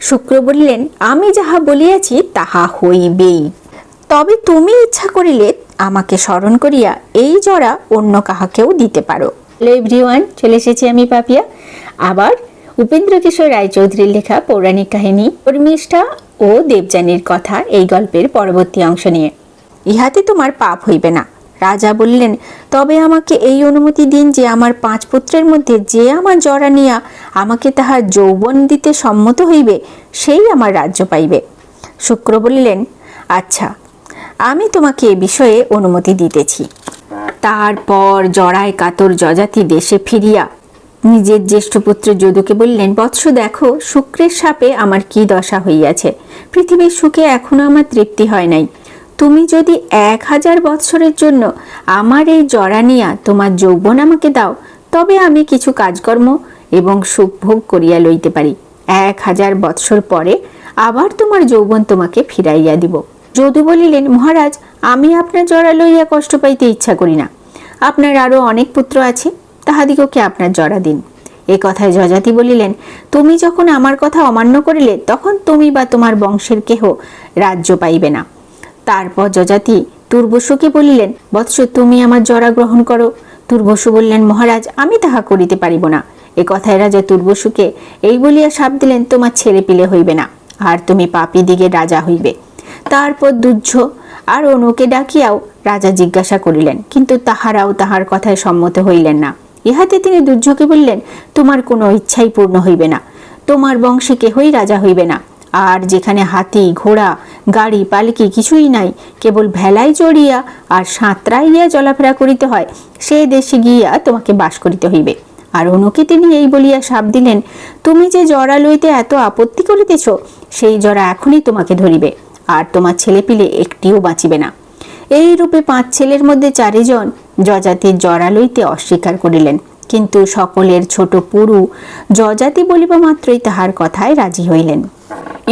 শুক্র বলিলেন, আমি যাহা বলিয়াছি তাহা হইবেই, তবে তুমি ইচ্ছা করিলে আমাকে স্মরণ করিয়া এই জরা অন্য কাহাকেও দিতে পারো। হ্যালো এভরিওয়ান, চলে এসেছি আমি পাপিয়া আবার উপেন্দ্র কিশোর রায়চৌধুরীর লেখা পৌরাণিক কাহিনী শর্মিষ্ঠা ও দেবযানীর কথা এই গল্পের পরবর্তী অংশ নিয়ে। ইহাতে তোমার পাপ হইবে না। রাজা বললেন, তবে আমাকে এই অনুমতি দিন যে আমার 5 পুত্রের মধ্যে যে আমার জরা নিয়া আমাকে তাহার যৌবন দিতে সম্মত হইবে সেই আমার রাজ্য পাইবে। শুক্র বলিলেন, আচ্ছা, আমি তোমাকে এ বিষয়ে অনুমতি দিতেছি। তারপর জরায় কাতর যযাতি দেশে ফিরিয়া নিজের জ্যেষ্ঠ পুত্র যদুকে বললেন, বৎস দেখো, শুক্রের শাপে আমার কি দশা হইয়াছে। পৃথিবীর সুখে এখনো আমার তৃপ্তি হয় নাই। তুমি যদি 1000 বৎসরের জন্য আমার এই জরা নিয়া তোমার যৌবন আমাকে দাও, তবে আমি কিছু কাজকর্ম এবং সুখ ভোগ করিয়া লইতে পারি। 1000 বৎসর পরে আবার তোমার যৌবন তোমাকে ফিরাইয়া দিব। যদু বলিলেন, মহারাজ, আমি আপনার জরা লইয়া কষ্ট পাইতে ইচ্ছা করি না। আপনার আরো অনেক পুত্র আছে, তাহাদিগকে আপনার জরা দিন। এ কথায় যযাতি বলিলেন, তুমি যখন আমার কথা অমান্য করিলে তখন তুমি বা তোমার বংশের কেহ রাজ্য পাইবে না। তারপর যযাতি তুর্বশুকে বলিলেন, বৎস, তুমি আমার জরা গ্রহণ করো। তুর্বশু বললেন, মহারাজ, আমি তাহা করিতে পারিব না। এ কথায় রাজা তুর্বশুকে এই বলিয়া শাপ দিলেন, তোমার ছেলে পিলে হইবে না, আর তুমি পাপী দিগে রাজা হইবে। তারপর দুর্য আর অনুকে ডাকিয়াও রাজা জিজ্ঞাসা করিলেন, কিন্তু তাহারাও তাহার কথায় সম্মত হইলেন না। ইহাতে তিনি দুর্যোগকে বললেন, তোমার কোনো ইচ্ছাই পূর্ণ হইবে না, তোমার বংশে কেহই রাজা হইবে না। আর যেখানে হাতি, ঘোড়া, গাড়ি, পালকি কিছুই নাই, কেবল ভেলায় চড়িয়া আর সাঁতরাইয়া চলাফেরা করিতে হয়, সে দেশে গিয়া তোমাকে বাস করিতে হইবে। আর অনুকে তিনি এই বলিয়া শাপ দিলেন, তুমি যে জরা লইতে এত আপত্তি করিতেছ, সেই জরা এখনই তোমাকে ধরিবে, আর তোমার ছেলেপিলে একটিও বাঁচিবে না। এই রূপে 5 ছেলের মধ্যে 4 জন যযাতির জরা লইতে অস্বীকার করিলেন, কিন্তু সকলের ছোট পুরু যযাতি বলিবা মাত্রই তাহার কথায় রাজি হইলেন।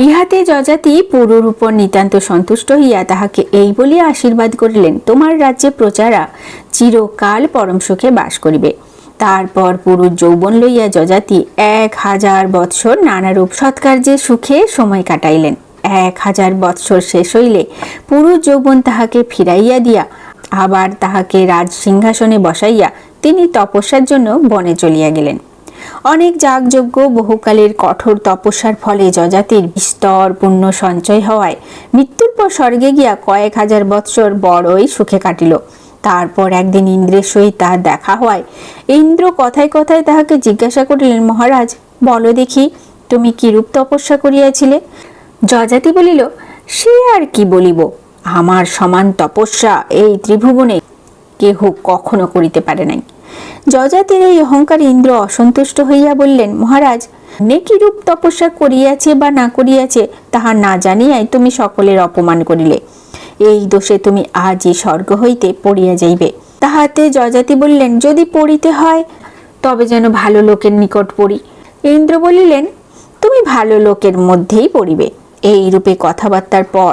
ইহাতে যযাতি পুরুর উপর নিতান্ত সন্তুষ্ট হইয়া তাহাকে এই বলিয়া আশীর্বাদ করিলেন, তোমার রাজ্যে প্রজারা চিরকাল পরম সুখে বাস করিবে। তারপর পুরুর যৌবন লইয়া যযাতি 1000 বৎসর নানারূপ সৎকার্যে সুখে সময় কাটাইলেন। 1000 বৎসর শেষ হইলে পুরুর যৌবন তাহাকে ফিরাইয়া দিয়া আবার তাহাকে রাজ সিংহাসনে বসাইয়া তিনি তপস্যার জন্য বনে চলিয়া গেলেন। অনেক যাগযজ্ঞ, বহুকালের কঠোর তপস্যার ফলে যযাতির বিস্তর পুণ্য সঞ্চয় হওয়ায় মৃত্যুর পর স্বর্গে গিয়া কয়েক হাজার বৎসর বড়ই সুখে কাটিল। তারপর একদিন ইন্দ্রের সহিত তাহার দেখা হওয়ায় ইন্দ্র কথায় কথায় তাহাকে জিজ্ঞাসা করিলেন, মহারাজ, বলো দেখি, তুমি কিরূপ তপস্যা করিয়াছিলে? যযাতি বলিল, সে আর কি বলিব, আমার সমান তপস্যা এই ত্রিভুবনে কেহ কখনো করিতে পারে নাই। যযাতির এই অহংকারে ইন্দ্র অসন্তুষ্ট হইয়া বললেন, মহারাজ, নে কিরূপ তপস্যা করিয়াছে বা না করিয়াছে তাহা না জানিয়াই তুমি সকলের অপমান করিলে। এই দোষে তুমি আজই স্বর্গ হইতে পড়িয়া যাইবে। তাহাতে যযাতি বললেন, যদি পড়িতে হয় তবে যেন ভালো লোকের নিকট পড়ি। ইন্দ্র বলিলেন, তুমি ভালো লোকের মধ্যেই পড়িবে। এই রূপে কথাবার্তার পর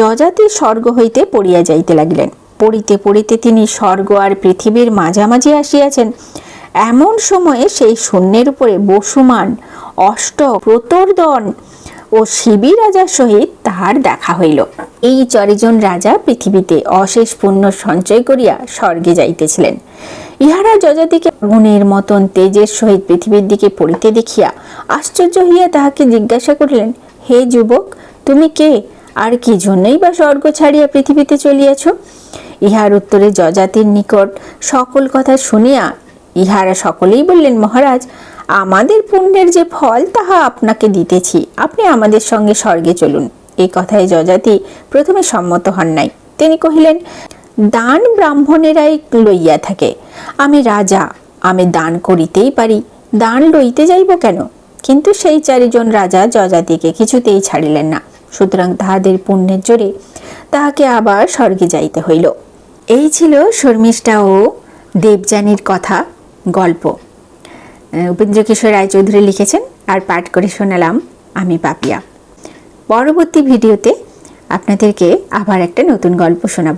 যযাতি স্বর্গ হইতে পড়িয়া যাইতে লাগিলেন। পড়িতে পড়িতে তিনি স্বর্গ আর পৃথিবীর মাঝামাঝি আসিয়াছেন। এমন সময়ে সেই শূন্যের উপরে বসুমান, অষ্টক, প্রতরদন ও শিবি রাজার সহিত তাহার দেখা হইল। এই 4 জন রাজা পৃথিবীতে অশেষ পুণ্য সঞ্চয় করিয়া স্বর্গে যাইতেছিলেন। ইহারা যযাতিকে আগুনের মতন তেজের সহিত পৃথিবীর দিকে পড়িতে দেখিয়া আশ্চর্য হইয়া তাহাকে জিজ্ঞাসা করিলেন, হে যুবক, তুমি কে, আর কি জন্যই বা স্বর্গ ছাড়িয়া পৃথিবীতে চলিয়াছ? ইহার উত্তরে যযাতির নিকট সকল কথা শুনিয়া ইহারা সকলেই বললেন, মহারাজ, আমাদের পুণ্যের যে ফল তাহা আপনাকে দিতেছি, আপনি আমাদের সঙ্গে স্বর্গে চলুন। এই কথায় যযাতি প্রথমে সম্মত হন নাই। তিনি কহিলেন, দান ব্রাহ্মণেরাই লইয়া থাকে, আমি রাজা, আমি দান করিতেই পারি, দান লইতে যাইব কেন? কিন্তু সেই 4 জন রাজা যযাতিকে কিছুতেই ছাড়িলেন না। সুতরাং তাহাদের পুণ্যের জোরে তাহাকে আবার স্বর্গে যাইতে হইল। এই ছিল শর্মিষ্ঠা ও দেবযানীর কথা গল্প। উপেন্দ্র কিশোর রায়চৌধুরী লিখেছেন আর পাঠ করে শোনালাম আমি পাপিয়া। পরবর্তী ভিডিওতে আপনাদেরকে আবার একটা নতুন গল্প শোনাব।